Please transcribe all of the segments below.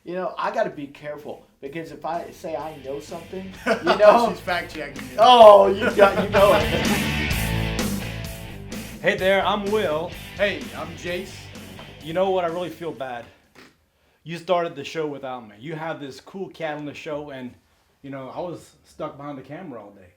I got to be careful because if I say I know something, you know, She's fact checking you. oh, you know it. Hey there, I'm Will. Hey, I'm Jace. You know what? I really feel bad. You started the show without me. You have this cool cat on the show, and I was stuck behind the camera all day.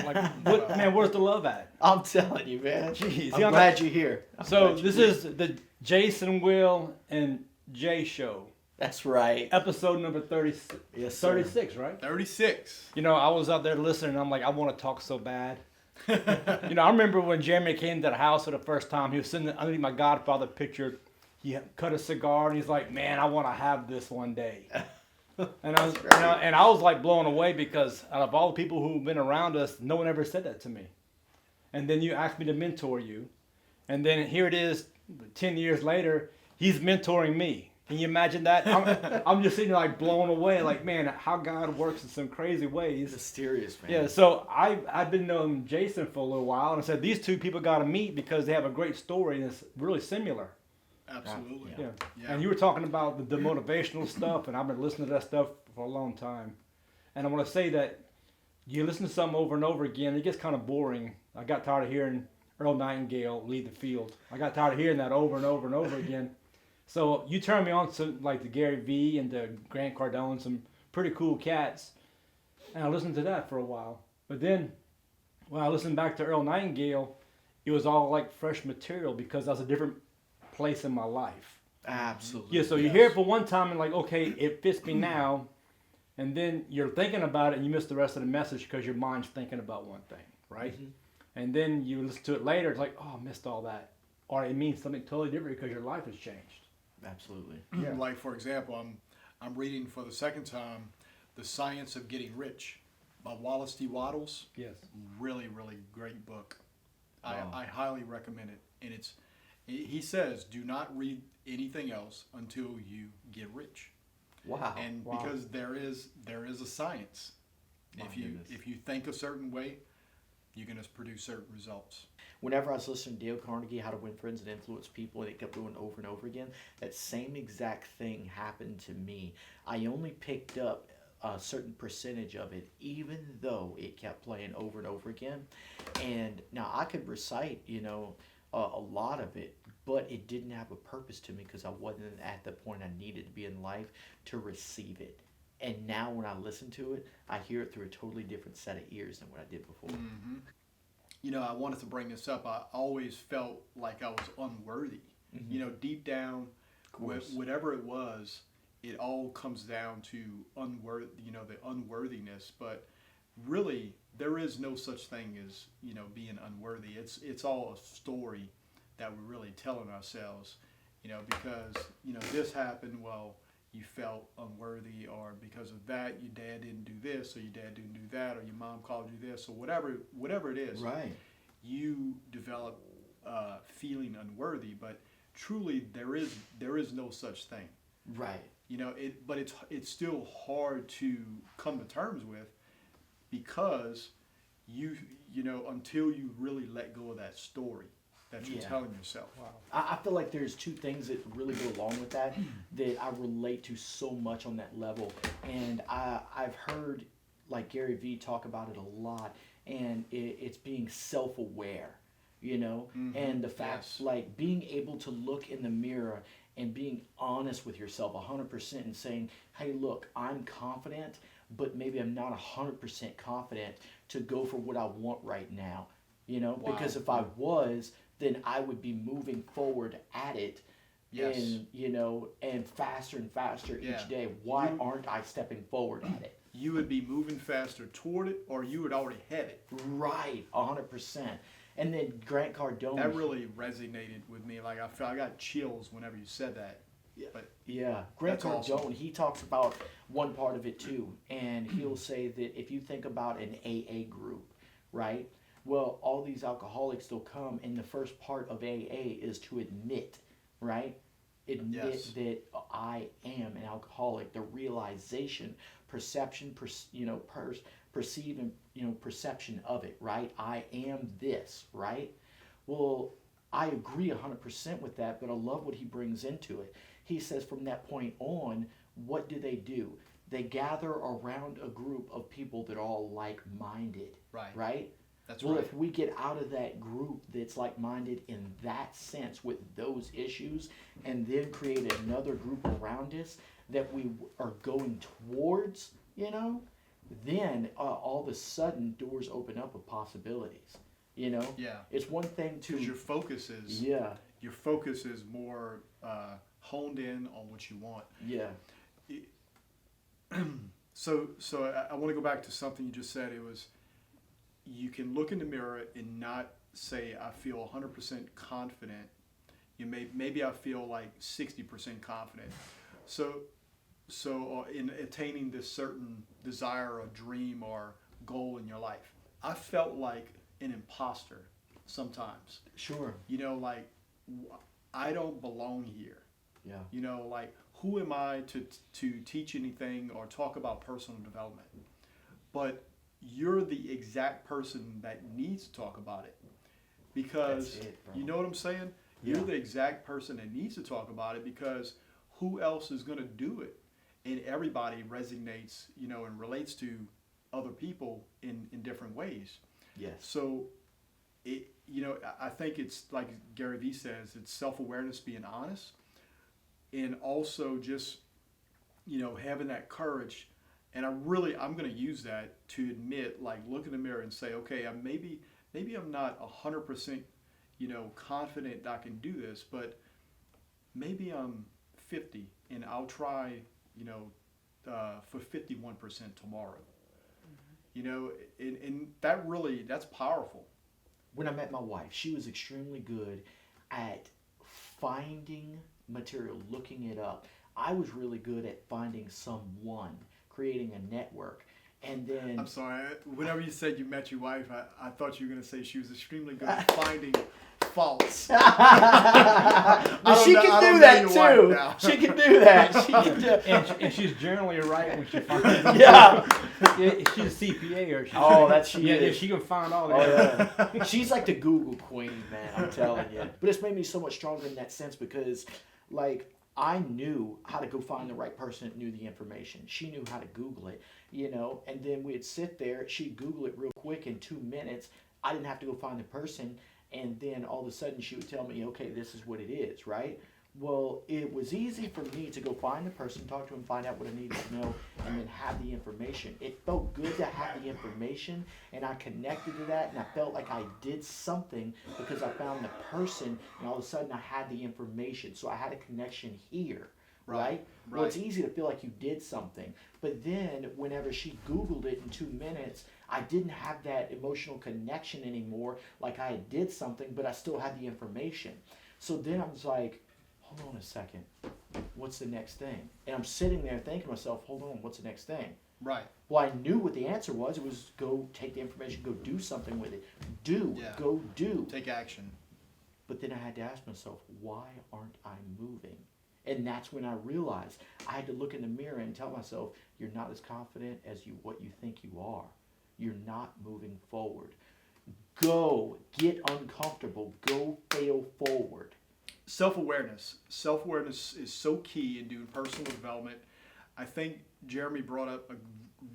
Like, man, where's the love at? I'm telling you, man. Jeez, I'm glad you're here. So this is the Jason, Will, and Jay show. That's right. Episode number 30, Yes, sir. 36, right? 36. I was out there listening, and I'm like, I want to talk so bad. I remember when Jeremy came to the house for the first time. He was sitting underneath my Godfather picture. He cut a cigar, and he's like, "Man, I want to have this one day." And I was like blown away because out of all the people who've been around us, no one ever said that to me. And then you asked me to mentor you, and then here it is, 10 years later, he's mentoring me. Can you imagine that? I'm just sitting there like blown away, like, man, how God works in some crazy ways. Mysterious, man. Yeah, so I've been knowing Jason for a little while, and I said these two people got to meet because they have a great story and it's really similar. Absolutely. Yeah. Yeah. And you were talking about the motivational stuff, and I've been listening to that stuff for a long time. And I want to say that you listen to something over and over again, it gets kind of boring. I got tired of hearing Earl Nightingale lead the field. I got tired of hearing that over and over and over again. So you turned me on to like the Gary Vee and the Grant Cardone, some pretty cool cats. And I listened to that for a while. But then when I listened back to Earl Nightingale, it was all like fresh material because that was a different place in my life. Absolutely. Yeah, so you hear it for one time and like, okay, it fits me now. And then you're thinking about it and you miss the rest of the message because your mind's thinking about one thing, right? Mm-hmm. And then you listen to it later, it's like, oh, I missed all that. Or it means something totally different because your life has changed. Absolutely. Yeah. Like, for example, I'm reading for the second time The Science of Getting Rich by Wallace D. Wattles. Yes. Really, really great book. Wow. I highly recommend it. And he says, do not read anything else until you get rich. Wow. And Wow. because there is a science. My If you goodness. think a certain way, you're going to produce certain results. Whenever I was listening to Dale Carnegie, How to Win Friends and Influence People, and it kept doing over and over again, that same exact thing happened to me. I only picked up a certain percentage of it, even though it kept playing over and over again. And now I could recite, a lot of it, but it didn't have a purpose to me because I wasn't at the point I needed to be in life to receive it. And now when I listen to it, I hear it through a totally different set of ears than what I did before. Mm-hmm. I wanted to bring this up. I always felt like I was unworthy. Mm-hmm. Deep down, whatever it was, it all comes down to the unworthiness. But really, there is no such thing as being unworthy. It's all a story that we're really telling ourselves. Because this happened. Well, you felt unworthy, or because of that, your dad didn't do this, or your dad didn't do that, or your mom called you this, or whatever it is. Right. You develop feeling unworthy, but truly there is no such thing. Right. But it's still hard to come to terms with because until you really let go of that story that you're telling yourself. Wow. I feel like there's two things that really go along with that I relate to so much on that level. And I've heard like Gary Vee talk about it a lot, and it's being self-aware, Mm-hmm. and the fact like being able to look in the mirror and being honest with yourself 100% and saying, hey, look, I'm confident, but maybe I'm not 100% confident to go for what I want right now, Wow. because if I was, then I would be moving forward at it. Yes. And faster and faster Yeah. each day. Why aren't I stepping forward at it? You would be moving faster toward it, or you would already have it. Right, 100%. And then Grant Cardone. That really resonated with me. Like I got chills whenever you said that. But Yeah, Grant That's Cardone, awesome. he talks about one part of it too. And he'll say that if you think about an AA group, right? Well, all these alcoholics, they'll come, and the first part of AA is to admit, right? Admit Yes. that I am an alcoholic. The realization, perception, perceive and perception of it, right? I am this, right? Well, I agree 100% with that, but I love what he brings into it. He says from that point on, what do? They gather around a group of people that are all like-minded, Right. right? That's Well, right. if we get out of that group that's like-minded in that sense with those issues, and then create another group around us that we are going towards, then all of a sudden doors open up of possibilities. Yeah. It's one thing to Because yeah, your focus is more honed in on what you want. yeah, So I want to go back to something you just said. It was, you can look in the mirror and not say I feel 100% confident. Maybe I feel like 60% confident. So in attaining this certain desire or dream or goal in your life, I felt like an imposter sometimes. sure, Like I don't belong here. yeah, Like who am I to teach anything or talk about personal development? But you're the exact person that needs to talk about it, because That's it, bro. you know what I'm saying? Yeah. You're the exact person that needs to talk about it, because who else is going to do it? And everybody resonates, and relates to other people in different ways. yes, So I think it's like Gary Vee says, it's self-awareness, being honest, and also just, having that courage. And I'm going to use that to admit, like, look in the mirror and say, okay, maybe I'm not 100%, confident that I can do this, but maybe I'm 50 and I'll try, for 51% tomorrow. And that's powerful. when I met my wife, she was extremely good at finding material, looking it up. I was really good at finding someone, creating a network. And then I'm sorry. Whenever you said you met your wife, I thought you were going to say she was extremely good at finding faults. but don't she know- I can don't do know that your wife too. now. She can do that. She can do. And she's generally right when she finds them. Yeah. Yeah, she's a CPA or she's Oh, that's she yeah, is. she can find all Oh that. yeah. She's like the Google queen, man. I'm telling you. But it's made me so much stronger in that sense because, like, I knew how to go find the right person that knew the information. She knew how to Google it, and then we'd sit there. She'd Google it real quick in 2 minutes. I didn't have to go find the person, and then all of a sudden she would tell me, okay, this is what it is, right? Well, it was easy for me to go find the person, talk to him, find out what I needed to know, and then have the information. It felt good to have the information, and I connected to that, and I felt like I did something because I found the person, and all of a sudden I had the information. So I had a connection here, right? Well, it's easy to feel like you did something, but then whenever she Googled it in 2 minutes, I didn't have that emotional connection anymore, like I did something, but I still had the information. So then I was like, hold on a second, what's the next thing? And I'm sitting there thinking to myself, hold on, what's the next thing? Right. Well, I knew what the answer was. It was go take the information, go do something with it. Go do. Take action. But then I had to ask myself, why aren't I moving? And that's when I realized I had to look in the mirror and tell myself, you're not as confident as what you think you are. You're not moving forward. Go get uncomfortable. Go fail forward. Self-awareness. Self-awareness is so key in doing personal development. I think Jeremy brought up a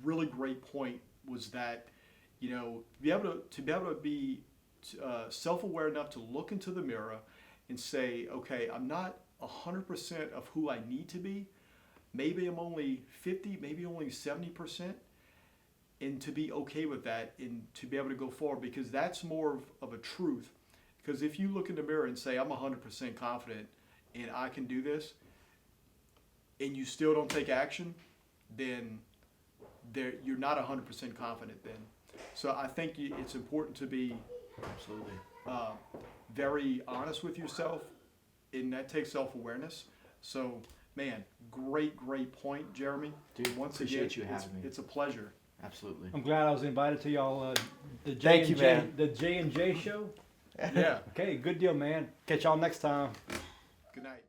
really great point, was that, to be able to be self-aware enough to look into the mirror and say, okay, I'm not 100% of who I need to be. Maybe I'm only 50, maybe only 70%. And to be okay with that and to be able to go forward, because that's more of a truth. Because if you look in the mirror and say, I'm 100% confident and I can do this, and you still don't take action, then you're not 100% confident then. So I think it's important to be Absolutely. very honest with yourself, and that takes self-awareness. So, man, great point, Jeremy. Dude, Once appreciate again, you having me. it's a pleasure. Absolutely. I'm glad I was invited to y'all. The Thank you, man. The J&J show. Yeah. Okay, good deal, man. Catch y'all next time. Good night.